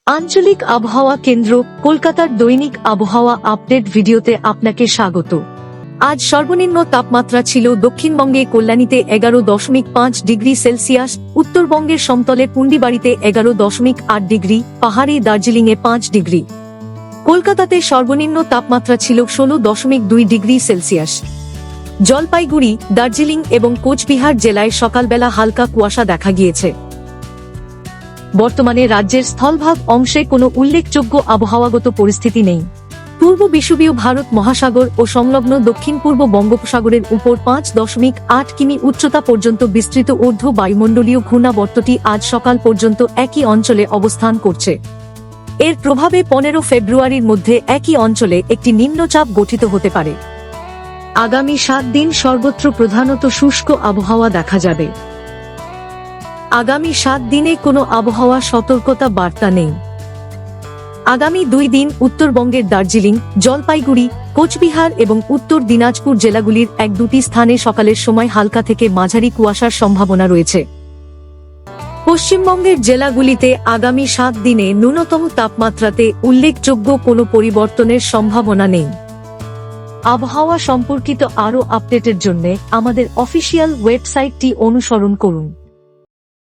আঞ্চলিক আবহাওয়া কেন্দ্র কলকাতার দৈনিক আবহাওয়া আপডেট ভিডিওতে আপনাকে স্বাগত। আজ সর্বনিম্ন তাপমাত্রা ছিল দক্ষিণবঙ্গে কল্যাণীতে 11.5 ডিগ্রি সেলসিয়াস, উত্তরবঙ্গের সমতলে পুন্ডিবাড়িতে 11.8 ডিগ্রি, পাহাড়ে দার্জিলিংয়ে 5 ডিগ্রি। কলকাতাতে সর্বনিম্ন তাপমাত্রা ছিল 16.2 ডিগ্রি সেলসিয়াস। জলপাইগুড়ি, দার্জিলিং এবং কোচবিহার জেলায় সকালবেলা হালকা কুয়াশা দেখা গিয়েছে। বর্তমানে রাজ্যের স্থলভাগ অংশে কোনো উল্লেখযোগ্য আবহাওয়াগত পরিস্থিতি নেই। পূর্ব বিষুবীয় ভারত মহাসাগর ও সংলগ্ন দক্ষিণ পূর্ব বঙ্গোপসাগরের উপর 5.8 কিমি উচ্চতা পর্যন্ত বিস্তৃত ঊর্ধ্ব বায়ুমণ্ডলীয় ঘূর্ণাবর্তটি আজ সকাল পর্যন্ত একই অঞ্চলে অবস্থান করছে। এর প্রভাবে 15 ফেব্রুয়ারির মধ্যে একই অঞ্চলে একটি নিম্নচাপ গঠিত হতে পারে। আগামী 7 দিন সর্বত্র প্রধানত শুষ্ক আবহাওয়া দেখা যাবে। আগামী 7 দিনে কোনো আবহাওয়া সতর্কতা বার্তা নেই। আগামী 2 দিন উত্তরবঙ্গের দার্জিলিং, জলপাইগুড়ি, কোচবিহার এবং উত্তর দিনাজপুর জেলাগুলির 1-2টি স্থানে সকালের সময় হালকা থেকে মাঝারি কুয়াশার সম্ভাবনা রয়েছে। পশ্চিমবঙ্গের জেলাগুলিতে আগামী 7 দিনে ন্যূনতম তাপমাত্রাতে উল্লেখযোগ্য কোনো পরিবর্তনের সম্ভাবনা নেই। আবহাওয়া সম্পর্কিত আরও আপডেটের জন্য আমাদের অফিসিয়াল ওয়েবসাইটটি অনুসরণ করুন।